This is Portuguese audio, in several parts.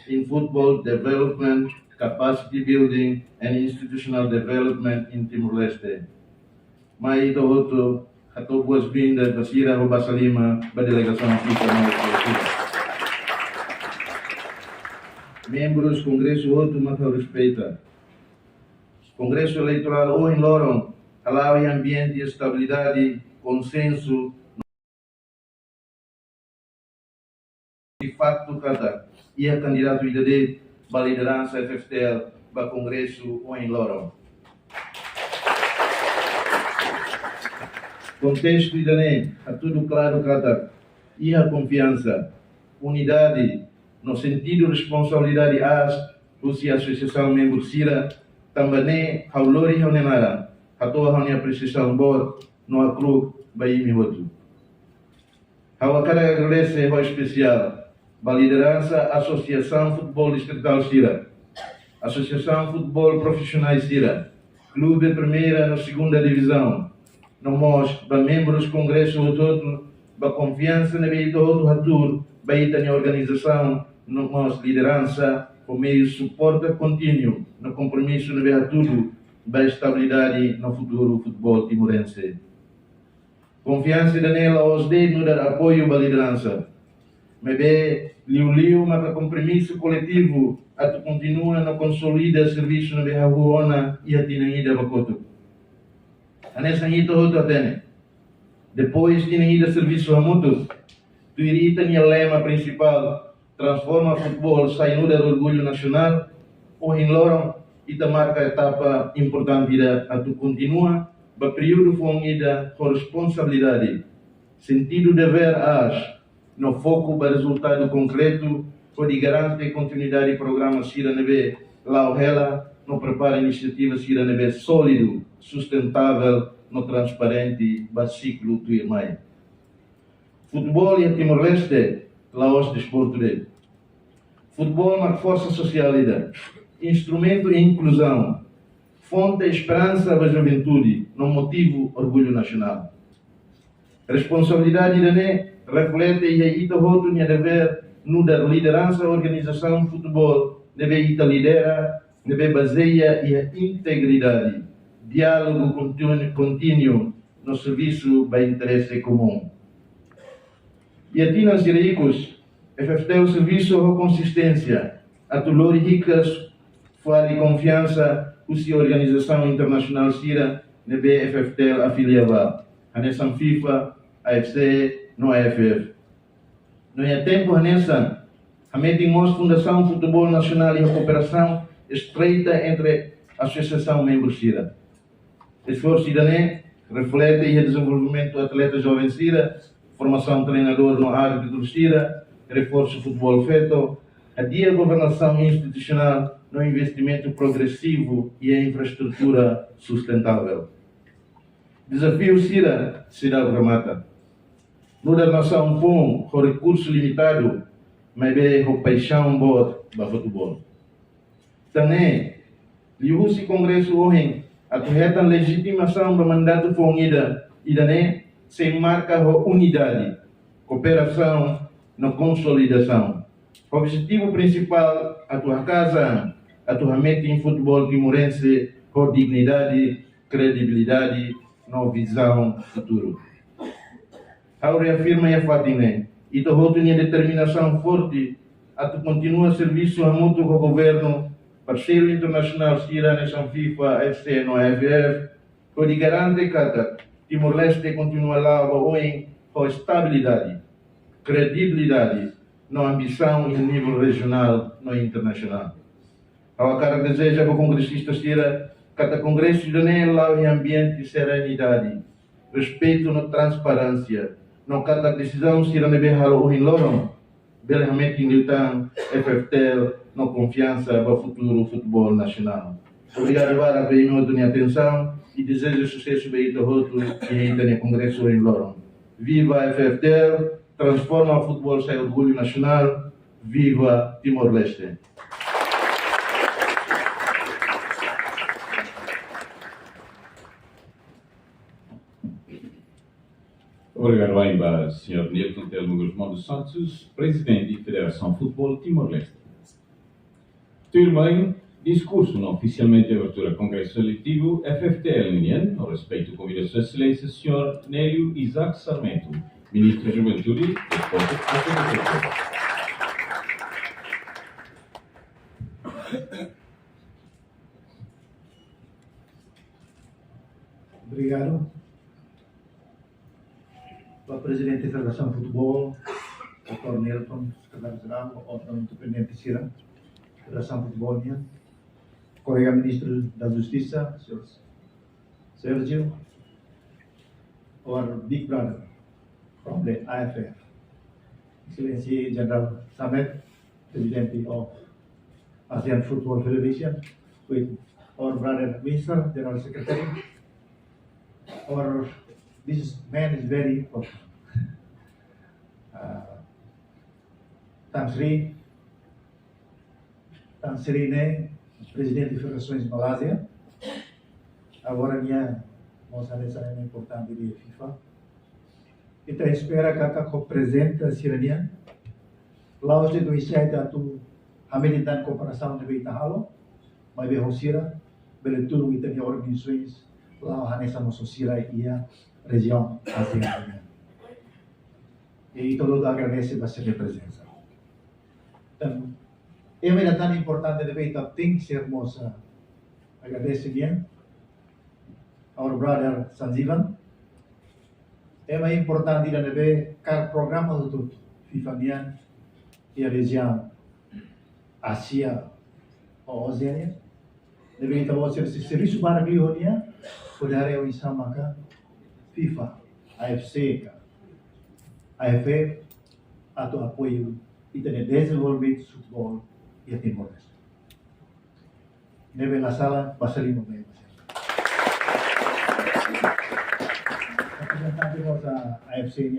in football development, capacity building, and institutional development in Timor-Leste. Mai ito hoto, ato boas-vindas Basira Rubasa Lima, ba delegação FIFA na membros do Congresso hoto maka respeita. Congresso Eleitoral o em Lorong, alau em ambiente de estabilidade, consenso, de facto cada e a candidato IDD para a liderança FFTL para o Congresso o em Lorong. Contexto IDD, a tudo claro cada e a confiança, unidade, no sentido de responsabilidade às, se a associação membro SIRA, também ao lori ao nenara, a toa a apreciação boa, no acru, vai me voto. Ao cara agradece ao especial, a liderança Associação Futebol Distrital SIRA, Associação Futebol Profissionais SIRA, Clube Primeira na Segunda Divisão, nós, para membros do Congresso todo, para confiança na vida do ator, para a organização, nossa liderança, por meio de suporte contínuo, no compromisso na vida tudo, para a estabilidade no futuro futebol timorense. Confiança nela aos dedos dar apoio para a liderança. Mas bem, liu mas compromisso coletivo, a tu continua no consolida serviço na vida ruona e a tinanida bacoto. A nessa hito outro atene. Depois tinanida serviço a mútuo, tu irita a lema principal, transforma o futebol saindo do orgulho nacional, ou em Lorong, e te marca a etapa importante a tu continua, para período fonida com responsabilidade, sentido dever às, no foco para resultado concreto, ou de garante continuidade do programa Sira Nebe, lá ou ela, no prepara iniciativa Sira Nebe sólido, sustentável, no transparente, para ciclo do IRMAI. Futebol e Timor-Leste, lá os desporto dele. Futebol é uma força social, instrumento de inclusão, fonte de esperança para a juventude, no motivo orgulho nacional. Responsabilidade da reflete e aí todo o dever no da liderança da organização futebol, deve lidera, deve baseia e a integridade, diálogo contínuo no serviço para interesse comum. E a Tina Siricos, FFT o serviço com consistência, a tulori ricas, fala de confiança, a organização internacional SIRA, nebe FFT afiliava, a nessa FIFA, AFC, no AFF. No é tempo, a nessa, a metimos Fundação Futebol Nacional e a cooperação estreita entre a Associação Membros SIRA. Esforço cidadão reflete o desenvolvimento do atleta jovem SIRA, formação treinador no árbitro SIRA, reforço futebol feito, a dia governação institucional no investimento progressivo e a infraestrutura sustentável. Desafio SIRA será remata. Nuda nação com recurso limitado, mas bem com paixão boa para futebol. Também, liu-se Congresso hoje, a correta legitimação do mandato fonida e daí sem marca a unidade, cooperação na consolidação. O objetivo principal a tua casa, a tua meta em futebol timorense com dignidade, credibilidade, na visão futuro. Ao reafirma a Fatine, e tu rotina determinação forte, a tu continua serviço a mútuo com o governo, parceiro internacional SIRA, Nação FIFA, FC, no AFF, que garante que Timor-Leste continua lá com estabilidade, credibilidade, na ambição em nível regional e internacional. Ao cara deseja que o congressista SIRA, cada congresso de lá em ambiente de serenidade, respeito na transparência, não cada decisão SIRA nebe halo em Lorong, belamente em lutan, FFTL, na confiança para o futuro futebol nacional. Obrigado para a minha atenção e desejo sucesso para o outro e no Congresso em Lorong. Viva a FFTL, transforma o futebol sem orgulho nacional, viva Timor-Leste. Obrigado ainda ao Sr. Nilton Telmo Guzmão dos Santos, Presidente da Federação Futebol Timor-Leste. Turmijn, discurso no oficialmente de abertura do Congresso Eletivo FFTL União, no respeito ao convite de excelência, Sr. Nélio Isaac Sarmento, Ministro da Juventude, Desporto e Cultura. Obrigado. Para o Presidente da Federação de Futebol, Dr. Nelton, Secretário-Geral, Outro Independente Cira, Federação de Futebol, colega Ministro da Justiça, Sr. Sérgio, our Big Brother from the IFF, Excellency General Samet, President of ASEAN Football Federation, with our brother Minister, General Secretary. This man is very important. Tan Sri ne, Presidente de Federações de Malásia, agora minha moça é importante de FIFA. Então espera que a representa a Sirania. Lá hoje do insight atu hamilitan comparação de Beitahalo, mas bem Rosira, bem tudo que tem organizações lá hanesa mososira e a região ASEAN. E todo mundo agradece a sua presença. Então, é uma tão importante de Beita tem que ser moça. Agradece bem. Our brother Sanjivan. É uma importante de ver que programa do tudo FIFA Mian e a região Ásia ou Oceania. Deve estar você se serviço para Glionia, poder o insama ka FIFA, AFC, AFF, atau apoio e ter desenvolvimento de futebol e a Timor-Leste. Neve na sala, passarinho bem. Representante da AFC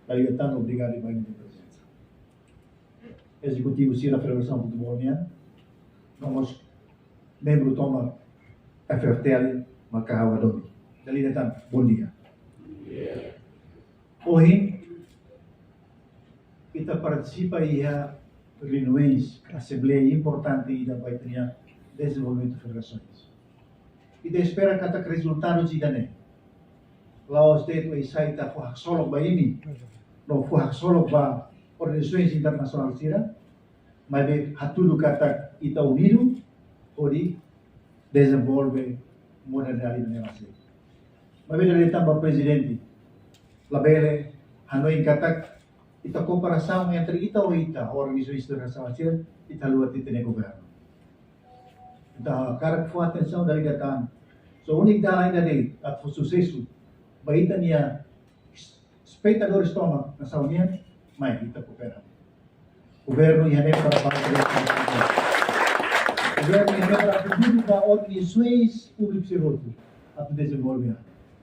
Kalimantan, obrigado pela presença. Executivo da Federação de Futebol União, nós membro toma FFTL Makahawadomi. Kalimantan, bom dia. Hoje, kita participa em reuniões, assembleia importante e da Baiteria Desenvolvimento de Federações. E da espera que até resultados de dané. Lá os dedos e saída foi solo para ini, não foi solo para organizações internacionais tira, mas bem hatudo kata ita unido, ori desenvolve modernidade na nação. Mas bem ele também presidente, labele Hanoi kata ita comparação entre ita ou ita organizações internacionais tira, ita luar ita nem governo. Então, cara foi atenção dari datang. So unik dalam dari at sucesso baita niya espectadores toma na saunian mai kita coopera. Governo yan para governo yan para tudo da organizações públicas e outros a desenvolver.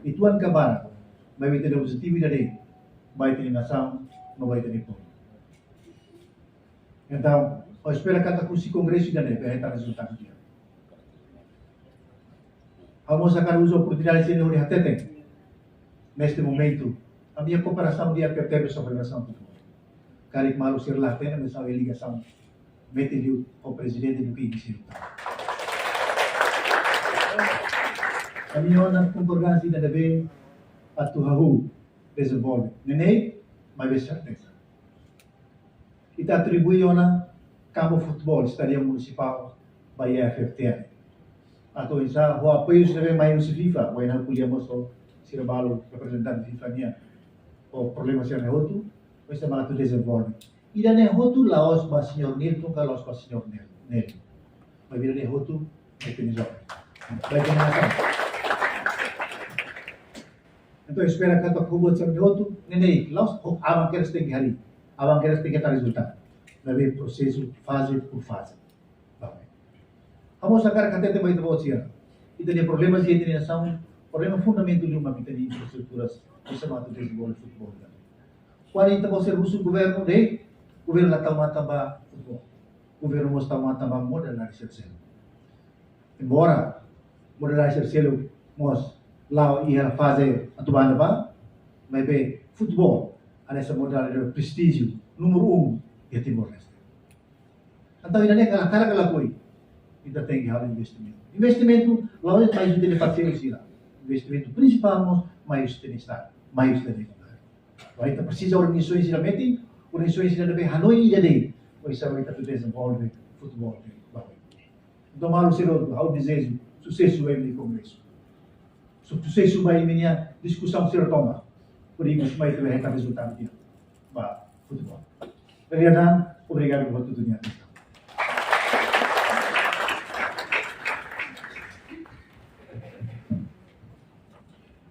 E tuan kabara mai ter positivo dari baita ni nação no baita ni povo. Então, eu espero que a curso congresso já deve ter resultado dia. Vamos sacar uso oportunidade de se hatete. Neste momento, a minha cooperação de APTB sobre a Federação de Futebol. Carik malu ser lá, tem a missão de ligação. Mete-lhe o presidente do PIB. A minha concordância ainda deve atuar desenvolve. Nenei, mas é certeza. Kita atribui ona campo futebol, estadia municipal, Bahia FFTL. Atau isa ho apoio se deve mais no FIFA, vai na kuliah moso sirabalo representante FIFA niya. O problema siya na hotu, vai sa mga to desenvolve. Ida na hotu laos ba senhor Nilton ka laos ba senhor Nel. Vai vir na hotu may pinizok. Vai pinasa. Então espera que to kubot sa hotu, nenei laos abang keres tinggi hari. Abang keres tinggi ta resultado. Deve processo fase por fase. Vamos sacar katete ba ito po siya. Ito niya problemas di nação, problema fundamental de uma vida de infraestruturas que se mata de futebol. Quando ito po serviço governo de governo la mata ba futebol. Governo mo mata ba modernizer selo. Embora modernizer selo mos lá ia fazer atuando ba, mas bem futebol, essa modalidade prestígio número 1 e Timor-Leste. Então, ainda nem cara que ela foi. Ainda tem que haver investimento. Investimento, lá onde mais tem que fazer isso. Investimento principal, mais tem que estar. Mais tem que estar. Aí precisa organizações realmente, organizações realmente Hanoi e Dede. Ou isso vai estar desenvolver futebol. Então, malo será, ao dizer, sucesso vai no Congresso. Sucesso vai minha discussão ser toma. Por isso, vai ter resultado de futebol. Obrigado por tudo.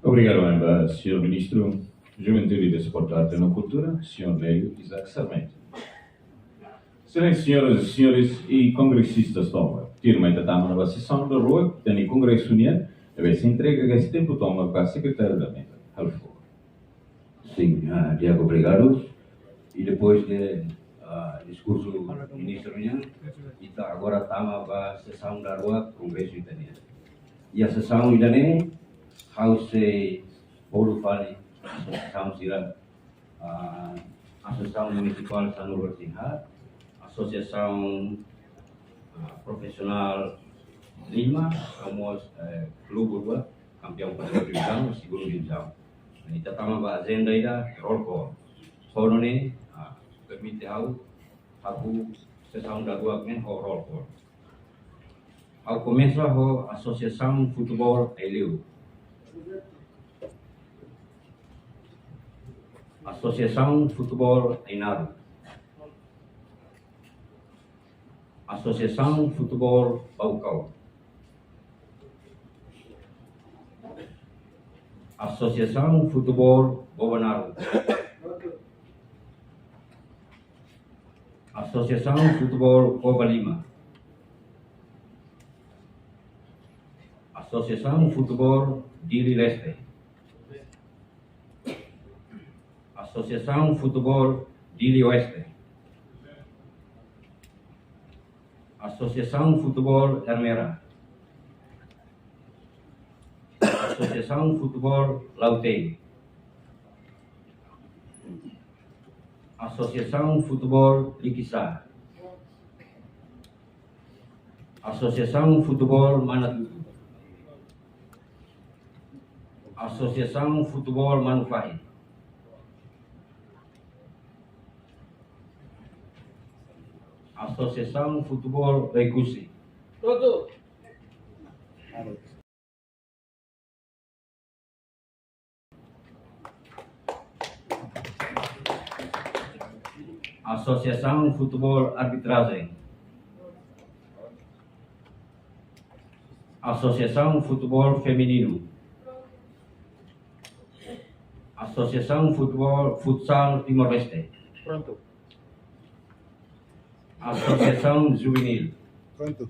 Obrigado ainda, Sr. Ministro da Juventude e Desporto, Arte e Cultura, Sr. Nélio Isaac Sarmento. Excelentes senhoras e senhores e congressistas toma, firmemente estamos na sessão da rua, que tem Congresso União, a ver se entrega que esse tempo toma para a Secretária da Mesa. Sim, Diego, obrigado. E depois do discurso do Ministro União, agora estamos a sessão da rua Congresso Italiano. E a sessão italiana, House Paulo Fali, a sessão Sira, a Associação Municipal Sanur Sinha, Associação Profissional Lima, somos clube urbano, campeão primeira divisão, segunda divisão. Kita tama ba agenda ida roll call. So ni permite aku sessão da rua men ho roll call. Ao começo a Associação Futebol Eliu. Associação Futebol Ainaro. Associação Futebol Baucau. Associação Futebol Bobanaro. Associação Futebol Cobalima. Associação Futebol Dili Leste. Associação Futebol Dili Oeste. Associação Futebol Hermera. Associação Futebol Lautei. Associação Futebol Liquissá. Associação Futebol Manatutu. Associação Futebol Manufahi. Associação Futebol Recusi. Associação Futebol Arbitragem. Associação Futebol Feminino. Associação Futebol Futsal Timor-Leste. Pronto. Associação Juvenil. Pronto.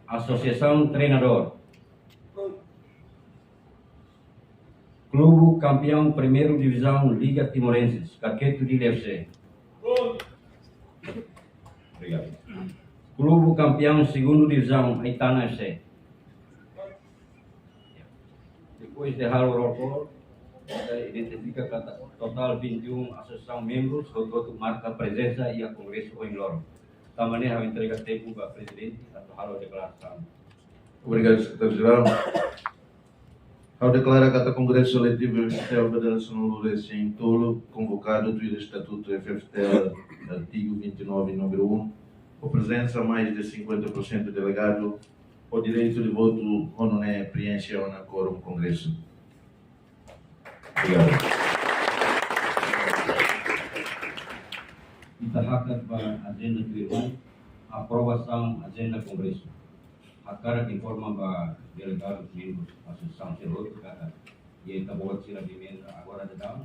Associação Treinador. Clube Campeão Primeira Divisão Liga Timorenses, Caqueto de FC. Obrigado. Clube Campeão Segunda Divisão Aitana FC. Depois de o roll call, identifica que total 21 associação membros, o marca a presença e a congresso em Loro. Da maneira, a entrega tempo para o presidente, a declaração. Obrigado, secretário-geral. Ao declarar que o Congresso Seletivo FFTEL Federação Lourenço em Tolo, convocado do Estatuto FFTEL, artigo 29, número 1, com presença mais de 50% de delegado, o direito de voto não é preenche na quórum Congresso. Obrigado. Itahakat para agenda tuiruan, aprovação agenda Congresso. A cara que informa para delegados membros da Associação Serológica e a boa tira de mesa agora de dar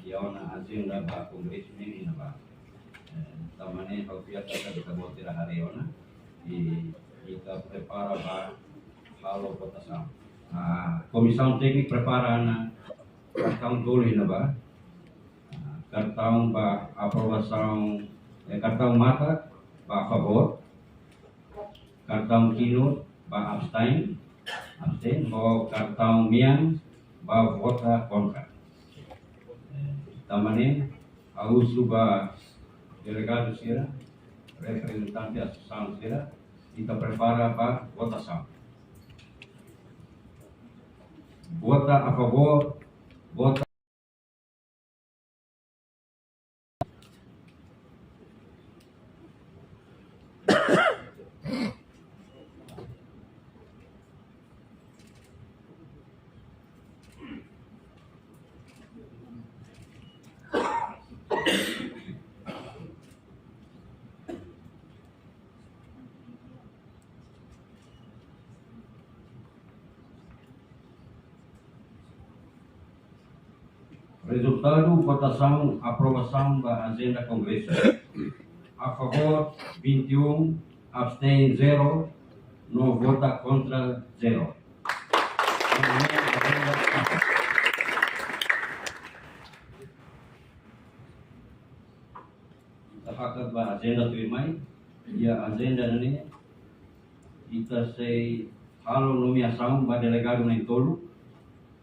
e a agenda para Congresso nem na da maneira que a kita boa tira hariona e kita prepara para a votação. A comissão técnica prepara na cartão dolo na ba cartão para aprovação cartão mata para favor, cartão kino para abstain ou cartão mian para vota contra. Tamane a uso para delegado Sira, representante Associação Sira, kita prepara para votação. Vota a favor, vota. Resultado votação, aprovação da agenda Congresso. A favor 21, abstém 0, não vota contra 0. Sepakat ba agenda tuimay, ya agenda nani ita say halo nomeação ba delegado na Intolo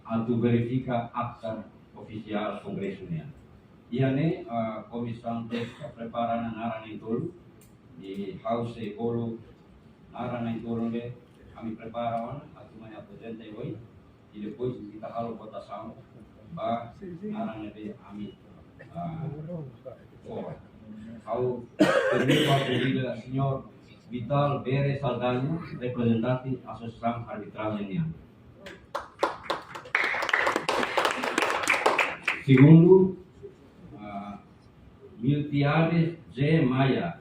atu verifica akta oficial Congresso niya. Iane komissão técnica prepara na nara na Intolo di house e bolo nara na Intolo de kami prepara wan atu may apresente hoy e depois kita halo votação ba nara na de ami ao permito a convida senhor Vital Bere Saldanha, representante Associação Arbitral União. Segundo, Miltiades J. Maia,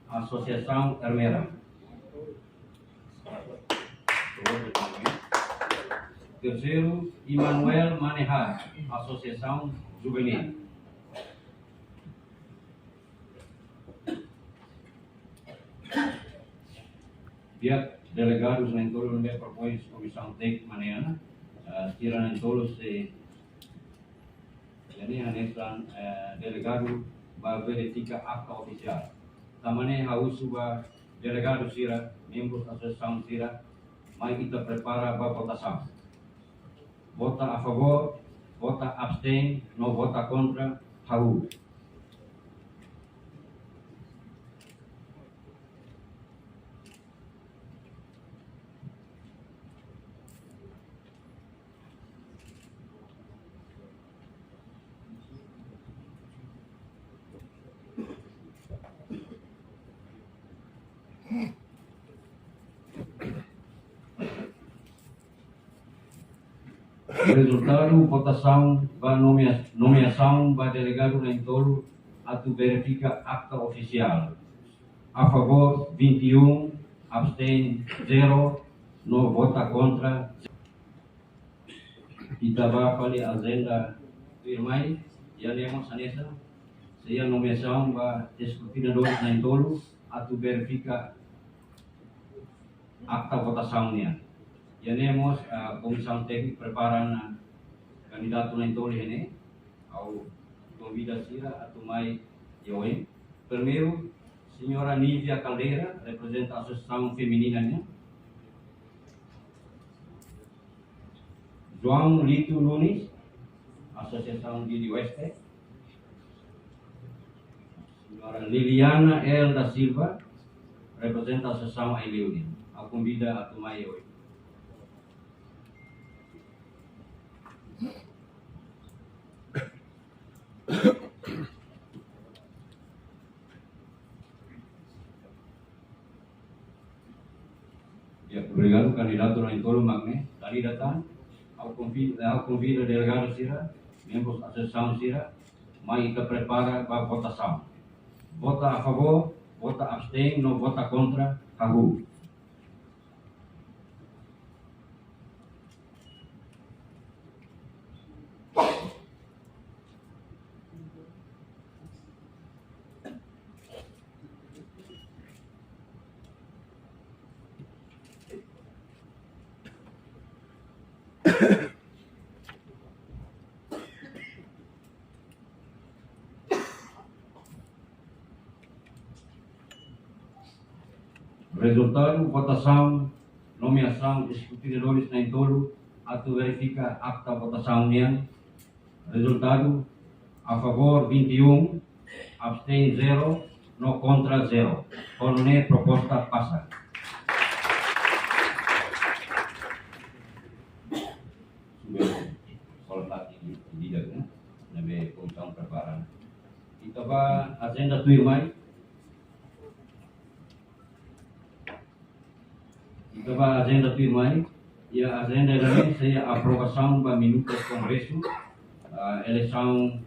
Associação Armera. Terceiro, Immanuel Manejar, Associação Juvenil. Pihak delegados na Intolo me propõe comissão técnica manhã, tira na Intolo se jadi anesan delegado ba verifica akta oficial. Tamane haus ba delegado sira, membros associação sira, mai kita prepara ba votação. Vota a favor, vota abstain, no vota contra, haus. Resultado votação ba nomeação ba delegado na Intolo atu verifica akta oficial. A favor 21, abstain 0, no vota contra. Kita ba pali agenda firmai ya lemos anesa saya nomeação ba escrutinador na Intolo atu verifica akta votaçãonya. Yanemos comissão técnica preparan candidato na Intolo ini au convida sira atu mai yoe. Primeiro, senhora Nívia Caldeira, representa a Associação Feminina nya. João Lito Nunes, Associação Didi Oeste. Senhora Liliana L. da Silva, representa a Associação Aileuni. A convida atu mai yoe. Ya, obrigado candidato na Intolo Magne. Tadi datang, ao convida delegado sira, membros da associação sira, mai kita prepara para votação. Vota a favor, vota abstain, não vota contra, hagu. Resultado, votação, nomeação de escrutinadores na Intolo, atu verifica akta votação nian. Resultado, a favor 21, abstain 0, no contra 0. Honone proposta passa. Sudah ini tidak nabe comissão preparada. Itaba agenda tuirmai. Itaba agenda tuirmai. Ya agenda ini saya aprovação para minutos congresso eleição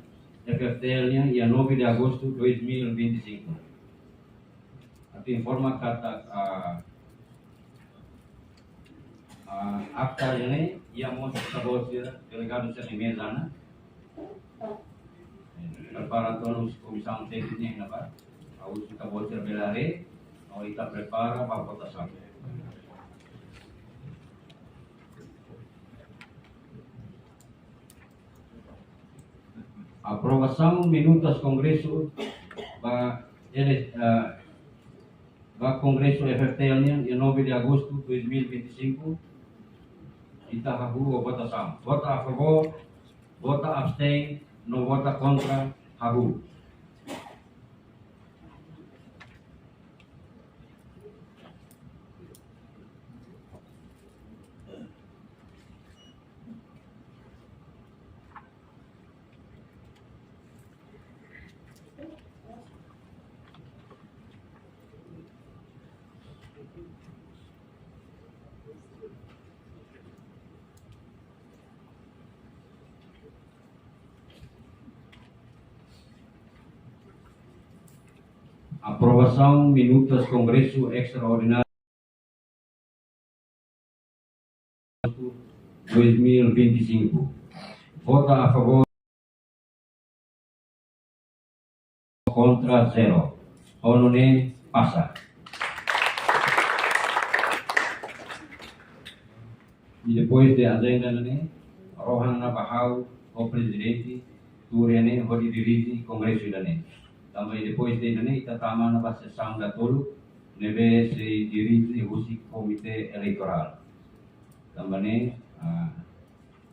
FFTL-nya dia 9 de agosto 2025. Aqui informa kata akta ini yang mau sabosir delegado sa mesa prepara todos comissão técnica na ba aus sabosir belare o ita prepara para votação. Aprovação minutas congresso ba congresso FFTL-nya dia 9 de agosto 2025. Kita habu votação. Vota a favor, vota abstain, não vota contra, habu. Aprovação minutas congresso extraordinário 2025. Vota a favor, contra 0. Honone passa. E depois de agenda né, rohan na bahau o presidente turene hodi dirige congresso né. Também depois de né itatama na sessão da tolo neve se dirige o comitê eleitoral. Também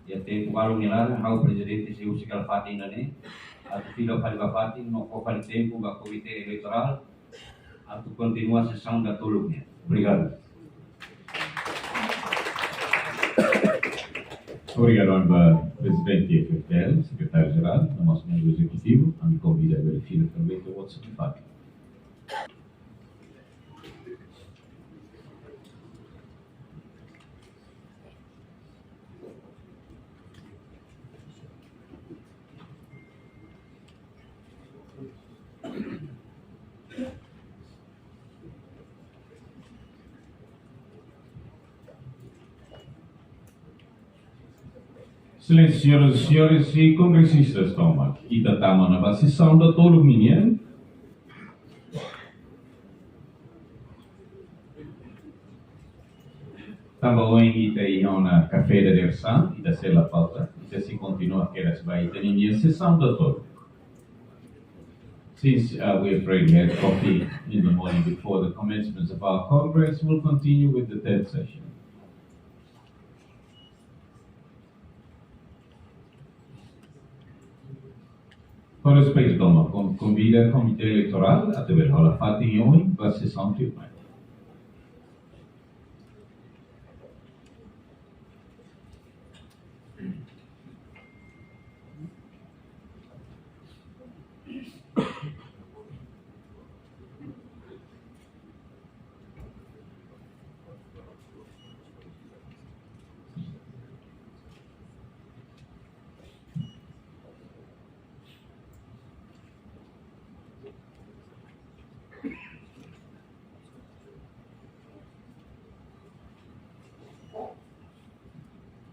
ya tempo baru nilar hau presidente se usi kalpati né atau filo kalipati no kofal tempo ba comitê eleitoral atau continua a sessão da tolo né. Obrigado. Obrigado, Amba, presidente FFTL, secretário-geral, da nossa mesa do executivo. A me convida a verificar também que o voto se faz. Excelentes senhoras e senhores e congressistas, toma. E da tama na sessão da Tolo Minha. Também ita na café da Dersan e da Sela Pauta. E se continua que era vai ter a sessão da Tolo. Since we have already had coffee in the morning before the commencement of our Congress, we'll continue with the third session. Com respeito, toma, convida o Comitê Eleitoral a ter rola fato em hoje para a sessão firme.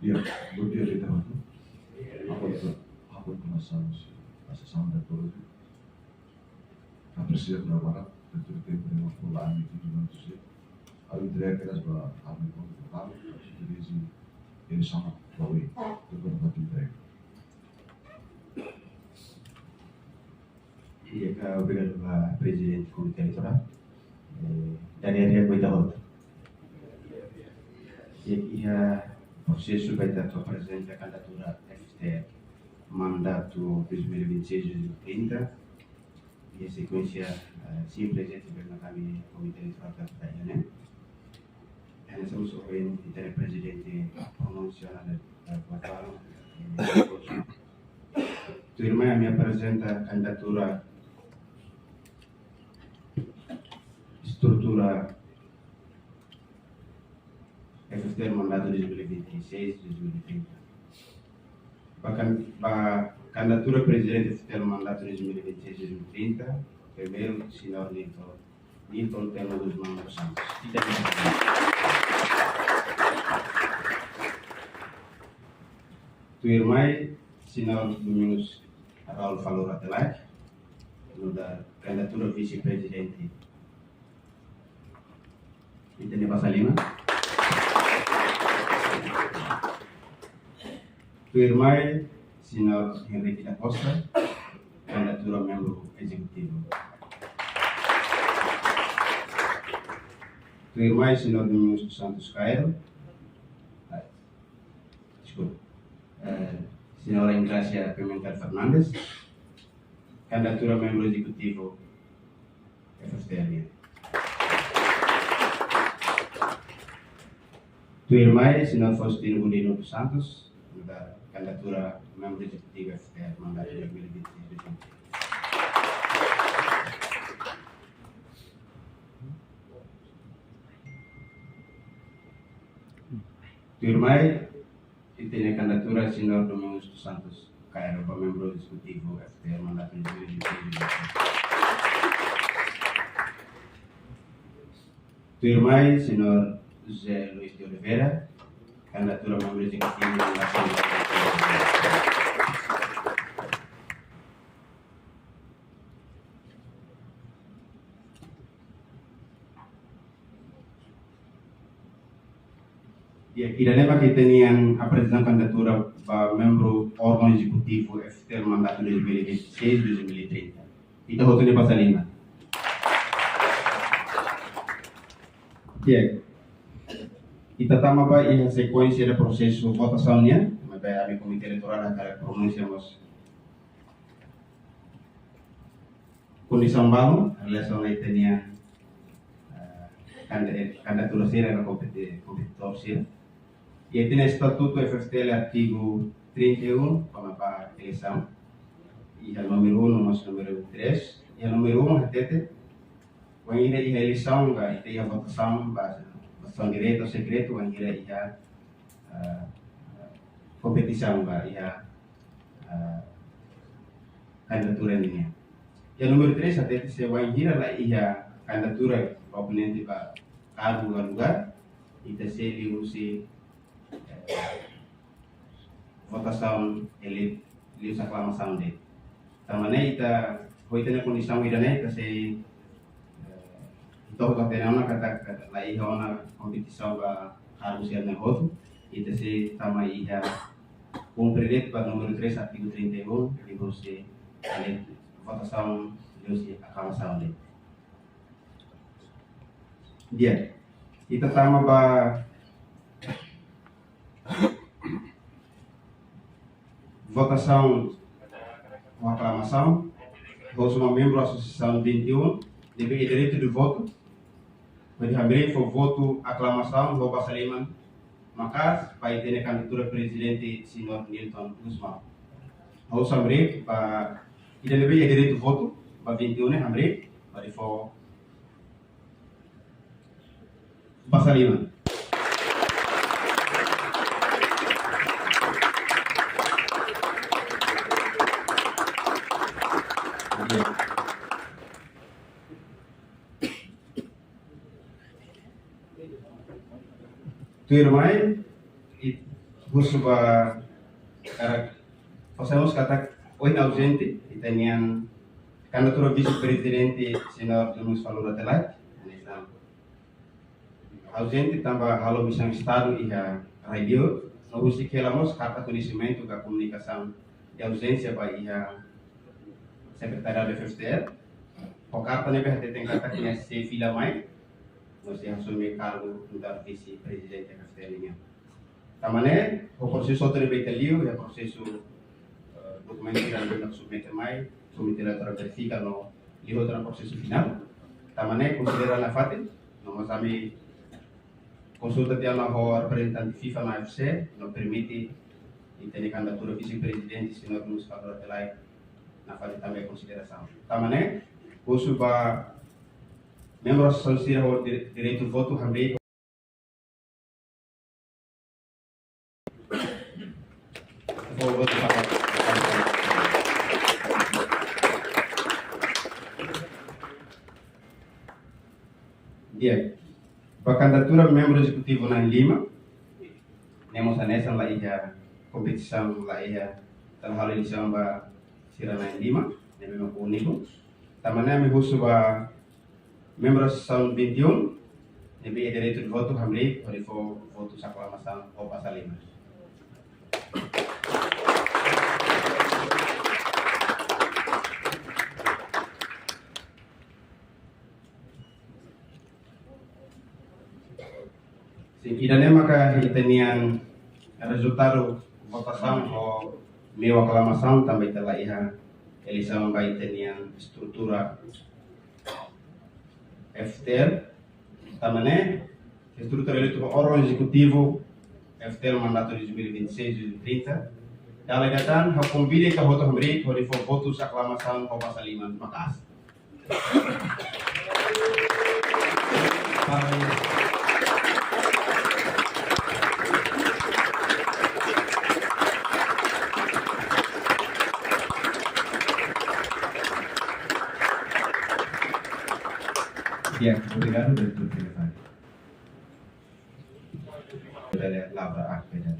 Ya, bom dia, Ricardo. Após começamos a sessão da Tolo, a presidente da Barat, dentro do tempo de nós falar e tudo mais dizer, a entrega das para a minha conta, a dirige eleição da UE, tudo para a entrega. Iya, obrigado Pak Presiden Komite Elektoral. Dan yang kita tahu, ia processo vai dar apresenta a candidatura FTL mandato 2026-2030 e sequência simples de na kami komite eleitoral da IANE. And it's also been the presidente pronunciada da Guatemala. Tu irmã me apresenta a candidatura estrutura FFT mandato 2026-2030. Para a candidatura presidente FFT mandato 2026-2030, primeiro, senhor Nilton Telo Guzmão dos Santos. Tu irmã, senhor Domingos Raul Falou Atelac, da candidatura vice-presidente Itene Passalima. Tu irmã, senhor Henrique da Costa, candidatura membro executivo. Tu irmã, senhor Domingos dos Santos Cairo, desculpa, senhora Ingrácia Pimentel Fernandes, candidatura membro executivo FFTL. Tu irmã, senhor Faustino Godino dos Santos, da candidatura membro executivo FFTL, mandato 2026-2030. Tu irmã, que tem a candidatura senhor Domingos dos Santos Cairo para membro executivo FFTL, mandato 2026-2030. Tu irmã, senhor José Luiz de Oliveira, candidatura membro executivo mandato 2026-2030. Irã que tinham apresentado candidatura para membro órgão executivo FFTL mandato 2026-2030. Então, eu tenho passar lima. Diego. Kita tama ba a sequência do processo de votação, né? Mas a comitê eleitoral akan pronunciamos condição baru, relação aí tinha candidatura sira na competitor sira. E tem estatuto FFTL artigo 31 para a eleição. E o número 1 mas o número 3. E o número 1 até quando a eleição tem a votação direta ou secreto, quando a competição e a candidatura linha. E o número 3 até se vai ir lá e a candidatura oponente para cargo ou lugar e terceiro usi votação ele usa aclamação dele. Também ita foi ter condição irane se então que tem uma kata lá e uma competição para cargo ser negócio e se também ia cumprir para número 3 artigo 31 e você votação usa aclamação dele. Dia kita tama ba votação com aclamação, vou uma membro da Associação 21, deve ter direito de voto, pode abrir for voto aclamação, vou passar lima, mas vai ter a candidatura presidente senhor Nilton Guzmão. Vou abrir para ele deve ter direito de voto para 21, abrir para for passar lima. Tu irmã e você vai fazemos kata hoje ausente e tinham candidatura vice-presidente senhor Domingos Falou Atelac ausente também halo missão estado e a radio não usi que lamos carta conhecimento da comunicação de ausência para a secretária do FFTL o carta nebe tem carta que é se fila mais nós assumir cargo da vice-presidente da FFTL. Também o processo outro betelio é processo documento que nós submete mais, submete a verifica no e outro no processo final. Também considera na FATE, nós também consulta de uma representante FIFA na UFC, não permite ter candidatura vice-presidente, se nós nos falamos de lá, na FATE também consideração. Também, curso para membros da associação de direito de voto, também para a candidatura de membro executivo na Lima, temos a nessa lá a competição lá a eleição para ser na Lima, é mesmo único. Também me gosto para membro da Associação 21, é direito de voto, também para for voto de aclamação ou passar Lima. E da maka itanian resultado votação ou meu aclamação também telah iha eleição vai itanian estrutura FTL também estrutura eleitoral órgão executivo FTL mandato 2026-2030 delegatan hak convide ka voto hamri por votos aclamação ou passa lima makas. Ya, obrigado por tudo que ele faz. Laura Arpeda.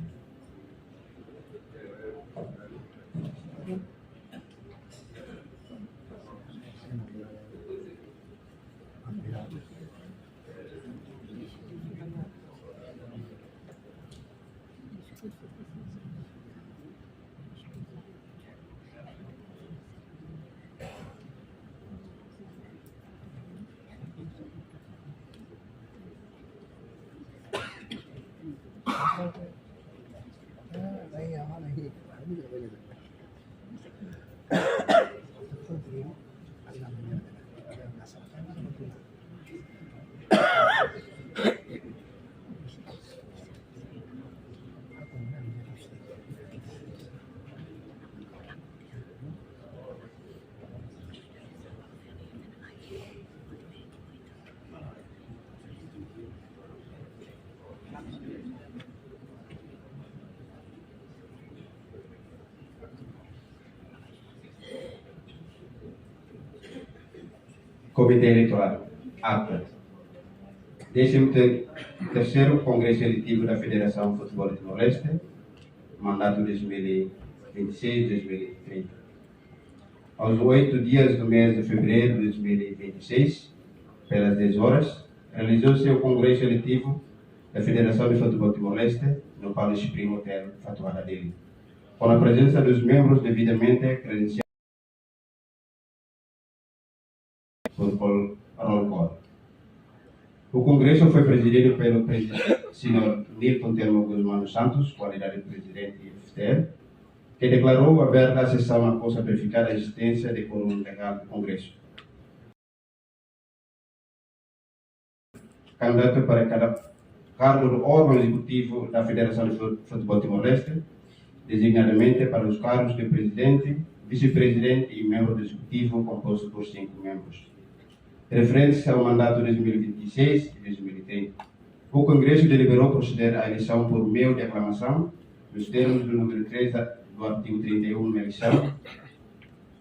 Comitê Eleitoral, APTA. 13º Congresso Eletivo da Federação de Futebol de Timor-Leste, mandato 2026-2030. Aos 8 dias do mês de fevereiro de 2026, pelas 10 horas, realizou-se o Congresso Eletivo da Federação de Futebol de Timor-Leste, no Palace Spring Hotel, Fatuada dele, com a presença dos membros devidamente credenciados por roll call. O Congresso foi presidido pelo senhor Nilton Telmo Guzmão Santos, qualidade de presidente do FTL, que declarou aberta a sessão após verificar a existência de quórum legal do Congresso. Candidato para cada cargo do órgão executivo da Federação de Futebol Timor-Leste, designadamente para os cargos de presidente, vice-presidente e membro do executivo, composto por 5 membros. Referente ao mandato 2026 e 2030. O Congresso deliberou proceder à eleição por meio de aclamação, nos termos do número 3 do artigo 31 da eleição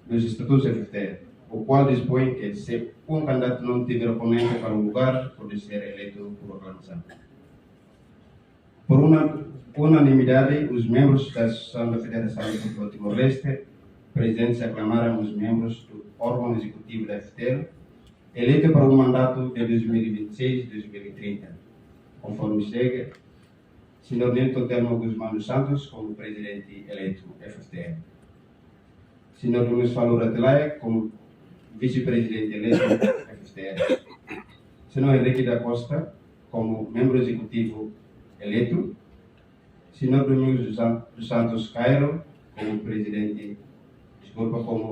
dos Estatutos FTL, o qual dispõe que, se um candidato não tiver oponente para o lugar, pode ser eleito por aclamação. Por unanimidade, os membros da Associação da Federação de Futebol Timor-Leste presentes aclamaram os membros do órgão executivo da FTL eleito para o mandato de 2026-2030, conforme segue, Sr. Nilton Telmo Guzmão Santos como presidente eleito FTL, Sr. Luís Falura Atelaia como vice-presidente eleito FTL, Sr. Henrique da Costa como membro executivo eleito, Sr. Domingos dos Santos Cairo como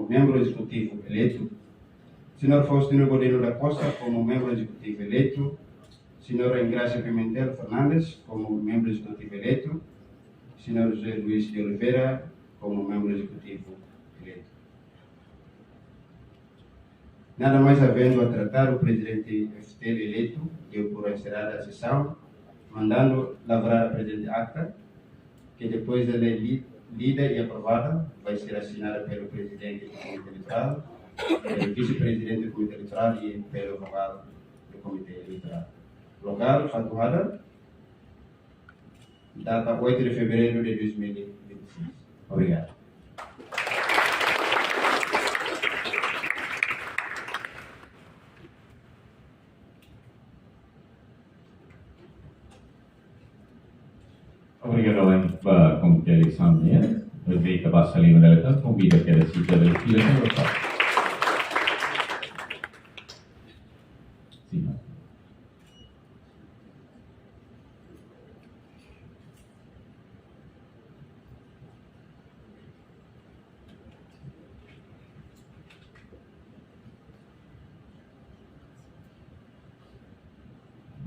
membro executivo eleito, Senhor Faustino Godelo da Costa como membro executivo eleito, Senhora Ingrácia Pimentel Fernandes como membro executivo eleito, Senhor José Luís de Oliveira como membro executivo eleito. Nada mais havendo a tratar, o presidente FTL eleito deu por encerrada a sessão, mandando lavrar a presente acta, que depois de ler lida e aprovada, vai ser assinada pelo presidente do Comitê Eleitoral, pelo vice-presidente do Comitê Eleitoral e pelo vogal do Comitê Eleitoral. Local, Fatuada, data 8 de fevereiro de 2026. Obrigado. Obrigado para a Comitê de Eleição amanhã. Respeito a Bassa Lima da Eleição, convido a cada cidadão da fila para votar. Sim.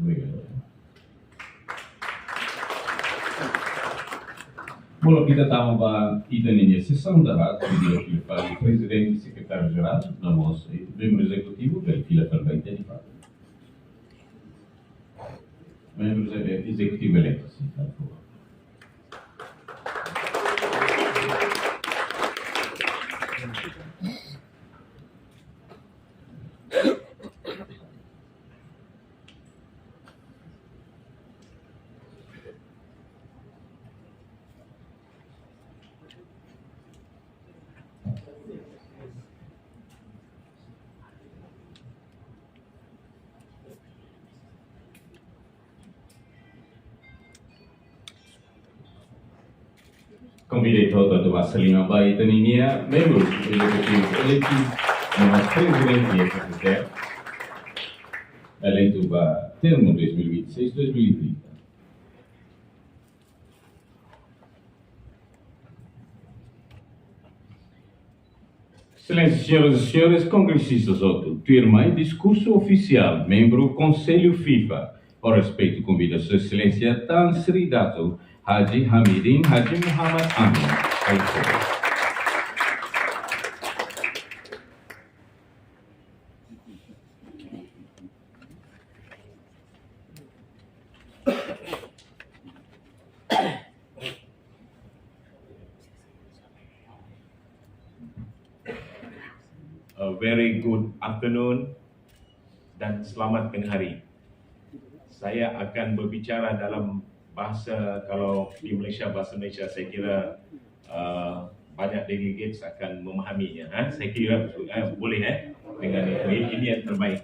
Obrigado. Bom, kita tahu bahwa ini sessão da rádio que para o presidente e secretário-geral, nós membro executivo, que fila também tem de fato. Membro executivo eleito, sim, por favor. Convidei todo a Salima Bayi Taninia, membros executivos eleitos, nosso presidente e secretário, eleito para termo 2026-2030. Excelências, senhoras e senhores congressistas, firma em discurso oficial, membro do Conselho FIFA, por respeito convido a Sua Excelência Tan Sri Dato Haji Hamidin Haji Muhammad Amin. A very good afternoon dan selamat tengah hari. Saya akan berbicara dalam bahasa, kalau di Malaysia, bahasa Malaysia, saya kira banyak delegates akan memahaminya. Saya kira boleh dengan ini yang terbaik.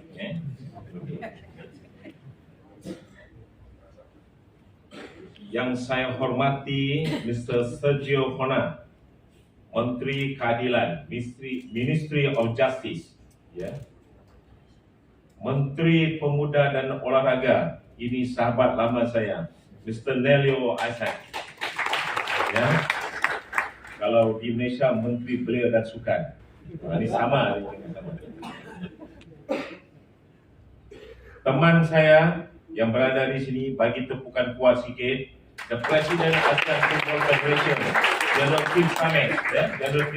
Yang saya hormati Mr. Sergio Hona, Menteri Keadilan, Ministry of Justice, Menteri Pemuda dan Olahraga, ini sahabat lama saya, Mr. Nelio Isaac. Kalau di Malaysia, Menteri Belia dan Sukan. Ini sama. Teman saya yang berada di sini, bagi tepukan puas sikit, the President ASEAN Football Federation, General Kim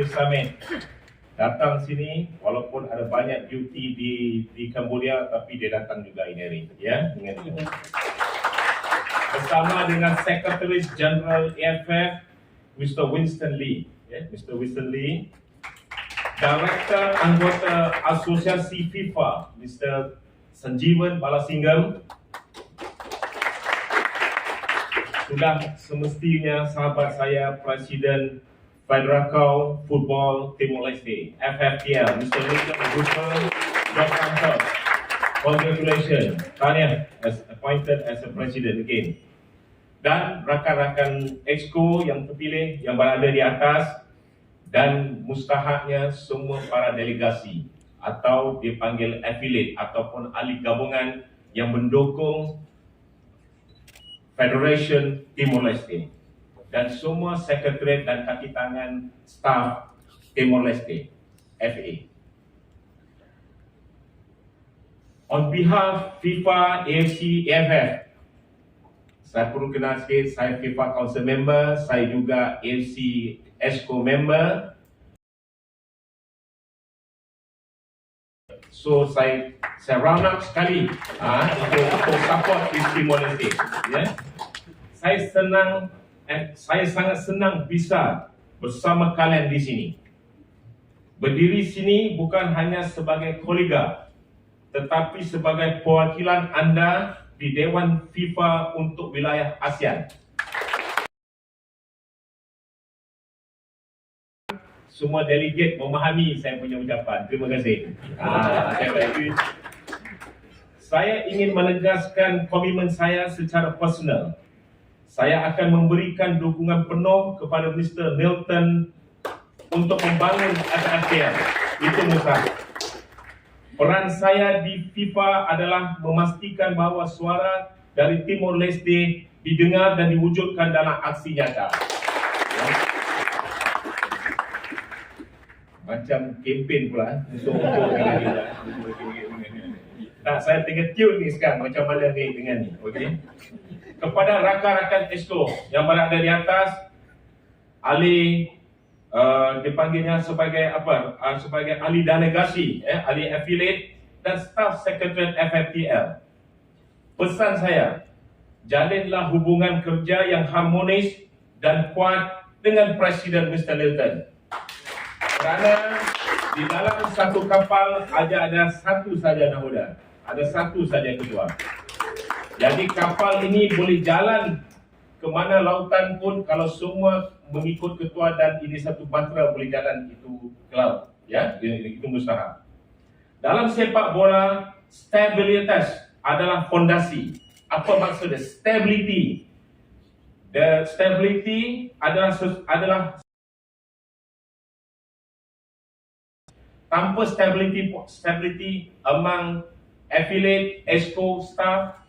Samet, datang sini, walaupun ada banyak duty di Cambodia, tapi dia datang juga ini hari, dengan itu. Bersama dengan Sekretaris General AFF, Mr. Winston Lee, Mr. Winston Lee, Director Anggota Asosiasi FIFA, Mr. Sanjeevan Balasingham. Sudah semestinya sahabat saya, Presiden Federal Football Timor Leste, FFTL, Mr. Richard Rupert Dr. Congratulations, Tanya as appointed as a president again. Dan rakan-rakan Exco yang terpilih, yang berada di atas, dan mustahaknya semua para delegasi atau dipanggil affiliate ataupun ahli gabungan yang mendukung Federation Timor Leste, dan semua sekretariat dan kaki tangan staf Timor Leste, FA. On behalf FIFA, AFC, AFF, saya perlu kenal sikit, saya FIFA Council member, saya juga AFC ESCO member. So saya round up sekali untuk support East Timor Leste. Ya. Saya sangat senang bisa bersama kalian di sini. Berdiri sini bukan hanya sebagai kolega, tetapi sebagai perwakilan anda di Dewan FIFA untuk wilayah ASEAN. Semua delegate memahami saya punya ucapan. Terima kasih. Saya ingin menegaskan komitmen saya secara personal. Saya akan memberikan dukungan penuh kepada Mr. Milton untuk membangun ASEAN. Itu mustahil. Peran saya di FIFA adalah memastikan bahawa suara dari Timor Leste didengar dan diwujudkan dalam aksi nyata. Macam kempen pula untuk saya tengah tune ni sekarang macam mana ni dengan ni. Okey. Kepada rakan-rakan ESCO yang berada di atas, ahli dipanggilnya sebagai apa? Sebagai ahli delegasi, ahli affiliate dan staff secretariat FFTL. Pesan saya, jalinlah hubungan kerja yang harmonis dan kuat dengan Presiden Mr. Milton. Kerana di dalam satu kapal ada satu saja nahoda, ada satu saja ketua. Jadi kapal ini boleh jalan ke mana lautan pun kalau semua mengikut ketua dan ini satu bahtera boleh jalan itu ke laut. Ya, itu mustahil. Dalam sepak bola, stabilitas adalah fondasi. Apa maksudnya? Stability. The stability adalah tanpa stability among affiliate, ESCO, staff,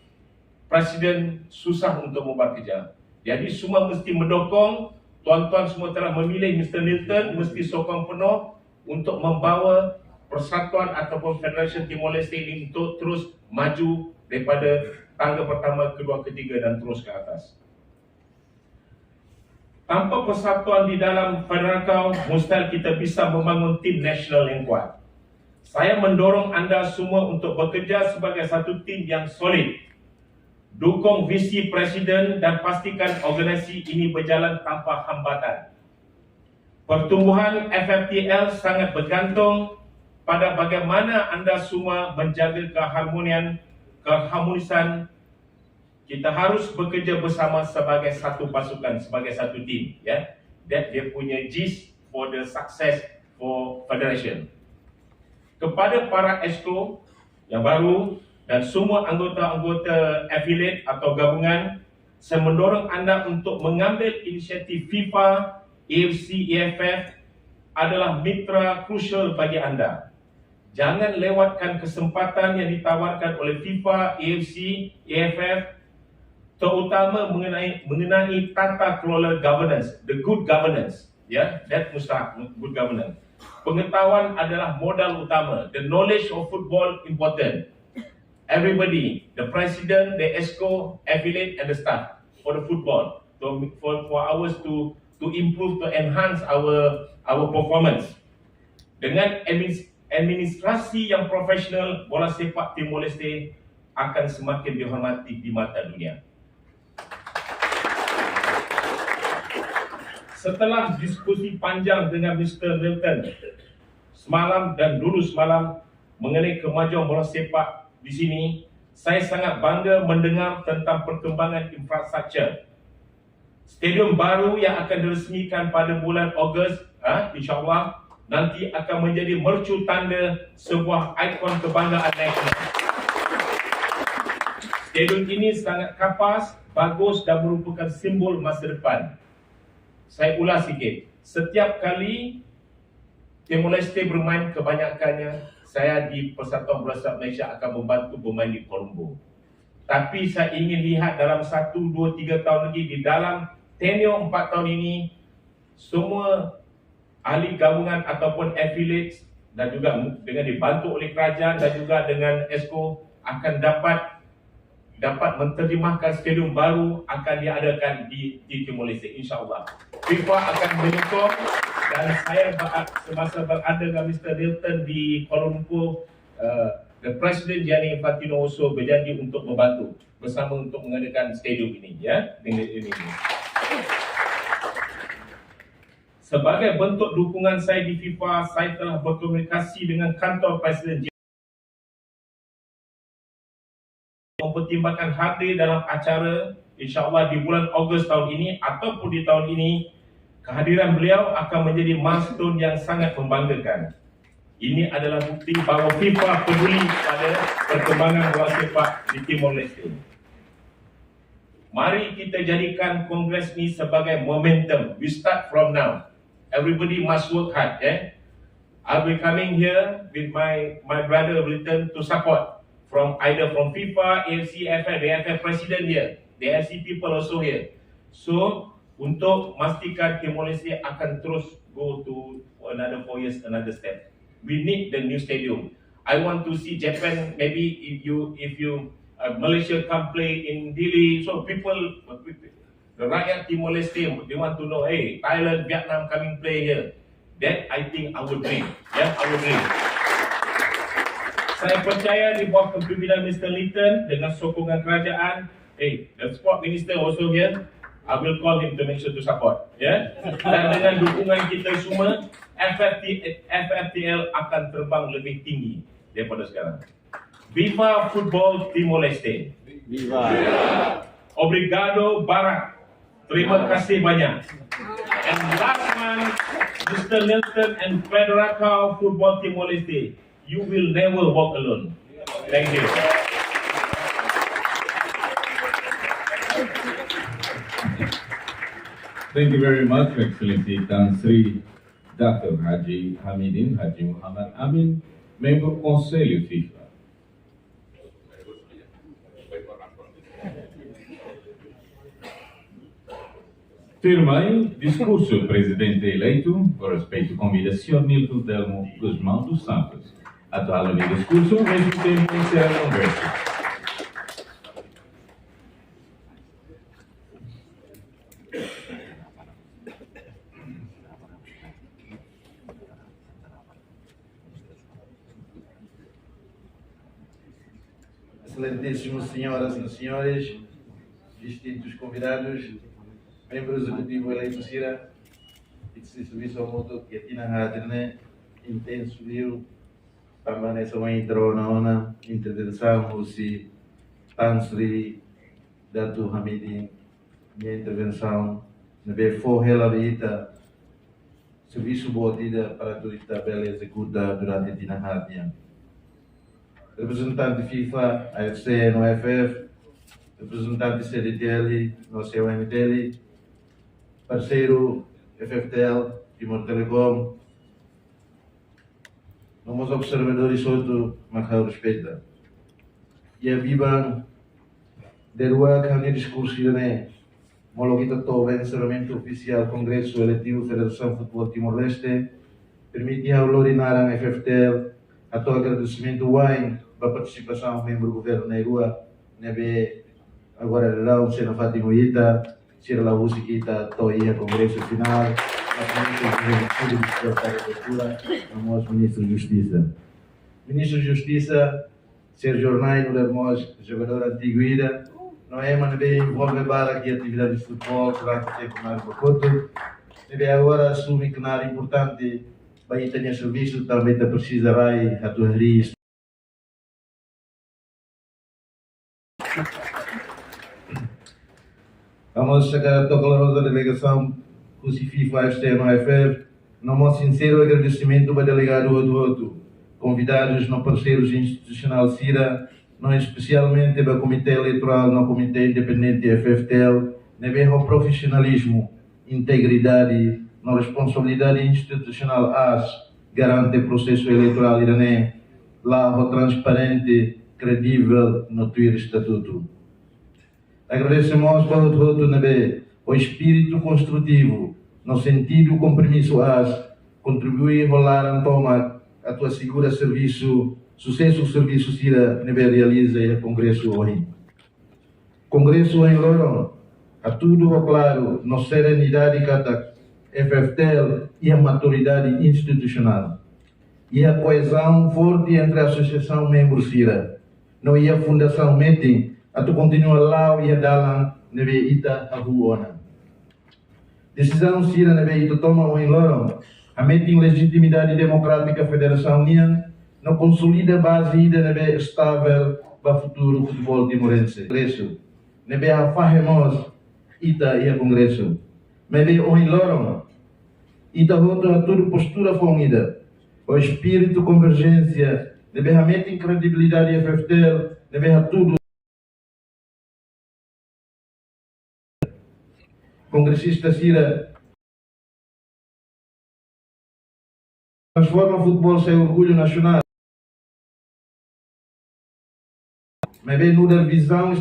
Presiden susah untuk membuat kerja. Jadi semua mesti mendukung. Tuan-tuan semua telah memilih Mr. Milton, mesti sokong penuh untuk membawa persatuan ataupun Federation Timor Leste ini untuk terus maju daripada tangga pertama, kedua, ketiga dan terus ke atas. Tanpa persatuan di dalam Federal, mustahil kita bisa membangun tim nasional yang kuat. Saya mendorong anda semua untuk bekerja sebagai satu tim yang solid. Dukung visi Presiden dan pastikan organisasi ini berjalan tanpa hambatan. Pertumbuhan FFTL sangat bergantung pada bagaimana anda semua menjaga keharmonisan. Kita harus bekerja bersama sebagai satu pasukan, sebagai satu tim. Ya, that dia punya gist for the success for Federation. Kepada para ESCO yang baru dan semua anggota-anggota affiliate atau gabungan, saya mendorong anda untuk mengambil inisiatif. FIFA, AFC, AFF adalah mitra krusial bagi anda. Jangan lewatkan kesempatan yang ditawarkan oleh FIFA, AFC, AFF, terutama mengenai tata kelola governance, the good governance. Ya, that mustahil, good governance. Pengetahuan adalah modal utama. The knowledge of football important. Everybody, the president, the ESCO, affiliate and the staff for the football, for ours to improve, to enhance our performance. Dengan administrasi yang profesional, bola sepak Timor Leste akan semakin dihormati di mata dunia. Setelah diskusi panjang dengan Mr. Milton semalam dan dulu semalam mengenai kemajuan bola sepak di sini, saya sangat bangga mendengar tentang perkembangan infrastruktur. Stadium baru yang akan diresmikan pada bulan Ogos, insyaAllah, nanti akan menjadi mercu tanda sebuah ikon kebanggaan nasional. Stadium ini sangat kapas, bagus dan merupakan simbol masa depan. Saya ulas sikit. Setiap kali Timor Leste bermain, kebanyakannya saya di Persatuan Bola Sepak Malaysia akan membantu bermain di Colombo. Tapi saya ingin lihat dalam 1, 2, 3 tahun lagi, di dalam tenure 4 tahun ini, semua ahli gabungan ataupun affiliates dan juga dengan dibantu oleh kerajaan dan juga dengan ESCO, akan dapat menterjemahkan stadium baru akan diadakan di Timor Leste, insyaAllah. FIFA akan menyokong, dan saya semasa berada dengan Mr. Nilton di Kuala Lumpur, the President Gianni Infantino also berjanji untuk membantu bersama untuk mengadakan stadium ini, ya. Ini. Sebagai bentuk dukungan saya di FIFA, saya telah berkomunikasi dengan kantor Presiden mempertimbangkan hadir dalam acara, insyaAllah di bulan Ogos tahun ini ataupun di tahun ini. Kehadiran beliau akan menjadi milestone yang sangat membanggakan. Ini adalah bukti bahawa FIFA peduli pada perkembangan bola sepak di Timor Leste. Mari kita jadikan kongres ni sebagai momentum. We start from now. Everybody must work hard. I'll be coming here with my brother Wilton to support either from FIFA, AFC, AFF, the AFF president here, the AFC people also here. So untuk memastikan Timor Leste akan terus go to another 4 years, another step. We need the new stadium. I want to see Japan, maybe if you Malaysia come play in Dili, so people, the rakyat Timor Leste, they want to know, hey, Thailand, Vietnam coming play here. That I think our dream. Yeah, our dream. Saya percaya di bawah kepimpinan Mr. Linton dengan sokongan kerajaan, the sport minister also here, I will call him to make sure to support. Dan dengan dukungan kita semua, FFTL akan terbang lebih tinggi daripada sekarang. Viva Football Timor Leste. Viva. Obrigado Barak. Terima kasih banyak. And last one, Mr. Nilton and Federacao Football Timor Leste. You will never walk alone. Thank you. Thank you very much, Excellency Tan Sri Dr. Haji Hamidin Haji Muhammad Amin, Member Conselho FIFA. Firmai discurso do presidente eleito, por respeito à convidação Nilton Delmo Guzmão dos Santos. Atual o discurso, ao mesmo tempo encerra o congresso. Excelentíssimos senhoras e senhores, distintos convidados, membros do executivo eleito Sira, e de serviço ao modo que aqui na rádio, intenso viu, permanece uma intro na ona, intervenção, o si, Tan Sri Datu Hamidin, minha intervenção, na vez for ela vida, serviço boa vida para a tabela executa durante a Tina Rádio. Representante FIFA, AFC no FF, representante CDTL, no COMTL, parceiro FFTL, Timor Telecom, nomos observadores solto, mas respeita. E a viva de rua que a discurso irene, mologita todo encerramento oficial Congresso Eletivo Federação Futebol Timor-Leste, permite a lorinar a FFTL, a todo agradecimento wine para a participação do membro do governo na rua, nebe agora não se na Fátima Ita, se lá o Siquita, toia Congresso Final, nosso Ministro da Justiça. Ministro da Justiça, Sérgio Ornai, no Lermos, jogador antigo ida, não é, mas nebe envolve para aqui atividades de futebol, durante o tempo na Bacoto, nebe agora assume que na área importante, vai ter serviço, também precisará a tua risco. Vamos chegar a toda a delegação do FIFA AFC no FF. Nosso sincero agradecimento ao delegado Odo, convidados no parceiros institucional CIRA, não especialmente ao Comitê Eleitoral no Comitê Independente FFTL, nebe ao profissionalismo, integridade, na responsabilidade institucional AS, garante o processo eleitoral irané, lá o transparente, credível no teu estatuto. Agradecemos para o espírito construtivo, no sentido compromisso AS, contribuir a rolar a toma a tua segura serviço sucesso do serviço Sira nebe realiza o Congresso hoje. Congresso em Lorão, a tudo claro, na serenidade cada FFTL e a maturidade institucional. E a coesão forte entre a associação membros Sira. Não ia a fundação meeting, a tu continua lá e a dalan nebe ita a ruona. Decisão Sira nebe ita toma em Lorão, a meeting legitimidade democrática Federação União, não consolida a base ida nebe estável para o futuro futebol timorense. Congresso, nebe a fahemos ita e a Congresso. Nebe o em Lorão, ita volta a tudo postura formida. O espírito convergência, nebe a meeting credibilidade FFTL, nebe a tudo. Congressista Sira transforma o futebol sem orgulho nacional. Mas bem, nuda visão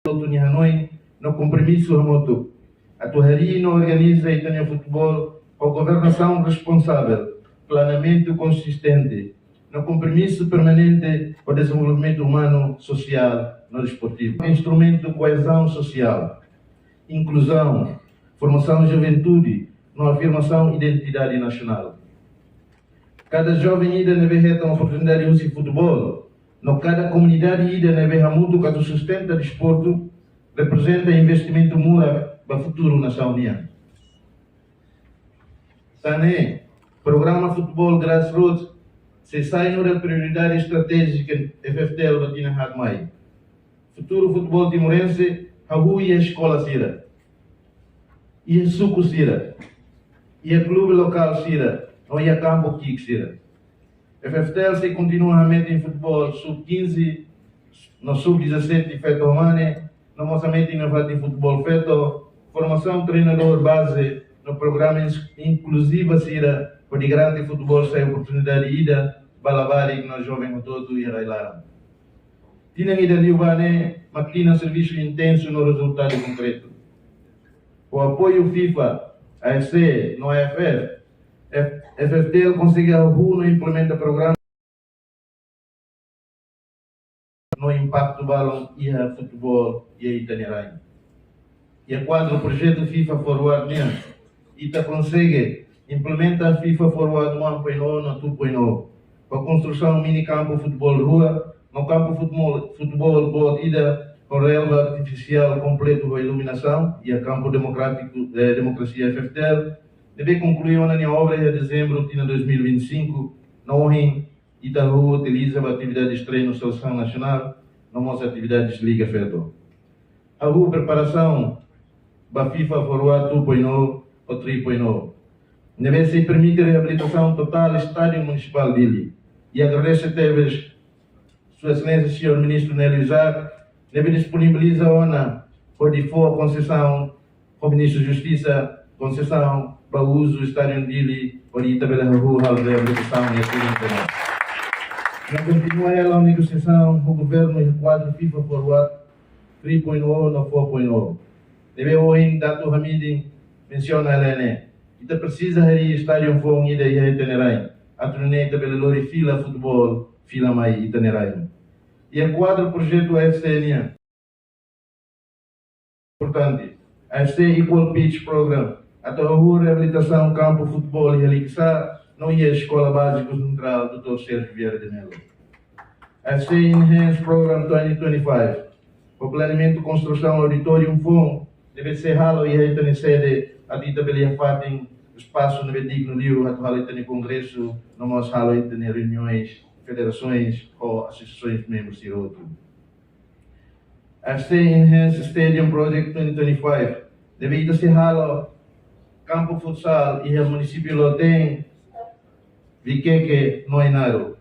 em Hanoi, no compromisso remoto. A Torraria não organiza e tem o futebol com governação responsável, planeamento consistente, no compromisso permanente com o desenvolvimento humano, social, no desportivo. Instrumento de coesão social, inclusão, formação de juventude, na afirmação de identidade nacional. Cada jovem ida deve ter uma oportunidade de usar futebol. No cada comunidade ida deve ter muito que sustenta o desporto, representa investimento mura para o futuro nação União. Sane, programa futebol grassroots, se sai da prioridade estratégica FFTL batina Hadmai. Futuro futebol timorense, a rua e a escola Sira. E a suco Sira. E a clube local Sira. Ou e a campo Kik Sira. FFTL se continua a meter em futebol sub-15, no sub-17 feito Romane, no Moçambique inovado em futebol feito, formação treinador base no programa inclusiva Sira, para de grande futebol sem oportunidade de ida, balabari no jovem todo e railaram. Tinha ida de Ubane, mas tinha serviço intenso no resultado concreto. O apoio FIFA, AFC, no AFF, FFTL consegue a rua no implementa programa no impacto balão e a futebol e a itinerário. E a quadro projeto FIFA Forward Union, ita consegue implementa a FIFA Forward 1.0 na 2.0 para a construção mini campo futebol rua, no campo futebol boa ida com relva artificial completo com iluminação e a campo democrático democracia FFTL. Deve concluir uma obra em dezembro de 2025, no RIM, Itaú utiliza a atividade de treino seleção nacional, nossas atividades de Liga Feto. A rua preparação para FIFA Forward 2.0 ou 3.0. Deve se permitir a reabilitação total do estádio municipal dele. E agradece a Sua Excelência, Senhor Ministro Nélio Isaac, deve disponibilizar por default a concessão, o Ministro da Justiça, concessão para o uso do estádio dele, por tabela rua, a reabilitação e a tudo internet. Não continua ela a negociação com o governo e o quadro FIFA Forward 3.0 no 4.0. Deve hoje, Dato Hamid menciona a LNE. Ita precisa hari estádio fong ida e itinerário. A turnê tabela lori fila futebol, fila mai itinerário. E a quadro projeto AFC importante. AFC Equal Pitch Program. Até a reabilitação campo futebol e realizar não ia a escola básica central Dr. Sérgio Vieira de Melo. AFC Enhanced Program 2025. O planeamento construção auditorium fong deve ser halo e a sede a dita belia fatem espaço no digno livro a halo no congresso no nosso halo em reuniões federações ou associações membros e outro. AFC Enhanced Stadium Project 2025 deve ser halo campo futsal e o município tem Viqueque no Enaro.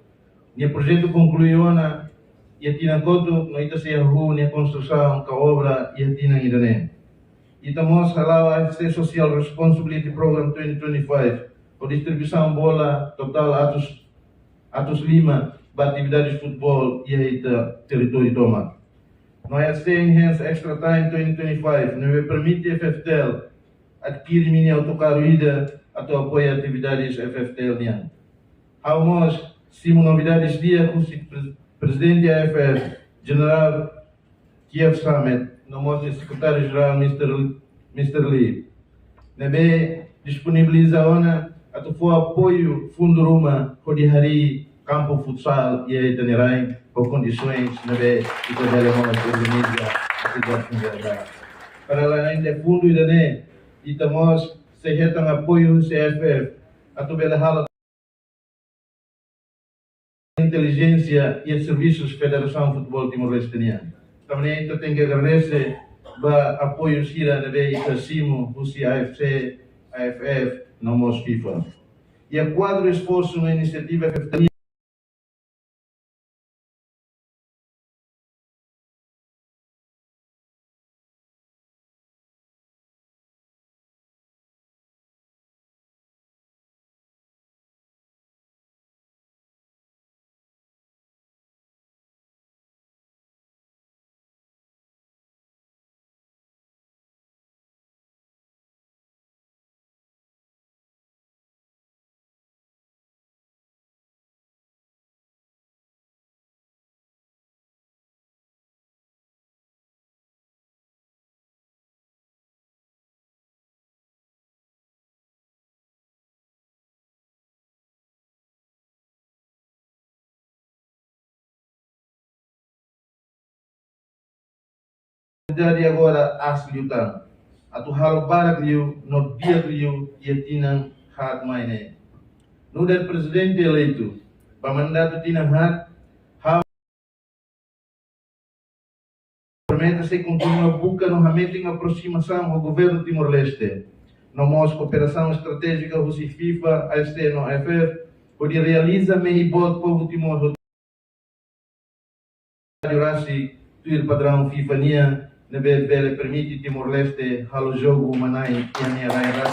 O projeto concluiu e a tina goto no ita se a rua a construção com a obra e a tina irane. E estamos a AFC Social Responsibility Program 2025 por distribuição bola total Atos Lima para atividades de futebol e a território toma. No AFC Enhanced Extra Time 2025 não permite a FFTL adquirir mini autocarro ida a apoiar atividades FFTL. Há simo novidades dia com o presidente da AFF, General Kiev Summit, no secretário-geral Mr. Lee. Nebe disponibiliza o apoio Fundo Ruma, Hodihari, Campo Futsal e Itanerai, por condições nebe e organiza a situação. Para além do fundo e estamos sejam apoio CFF, a tubela hala inteligência e serviços Federação Futebol Timor-Leste. Também tem que agradecer o apoio Sira nebe Itacimo, o AFC, AFF, no FIFA. E a quadro esforço na iniciativa FF jadi agora as lutar. Atu halo barak liu, no dia liu, e tinang hat maine. No del presidente eleito, pamandato tinang hat, permite-se continua busca no meeting aproximação ao governo Timor-Leste. Nós cooperação estratégica com FIFA, AST, no AFF, onde realiza meio bot povo Timor Rasi, tuir padrão FIFA nia, nebe permite Timor-Leste halo jogo manai e a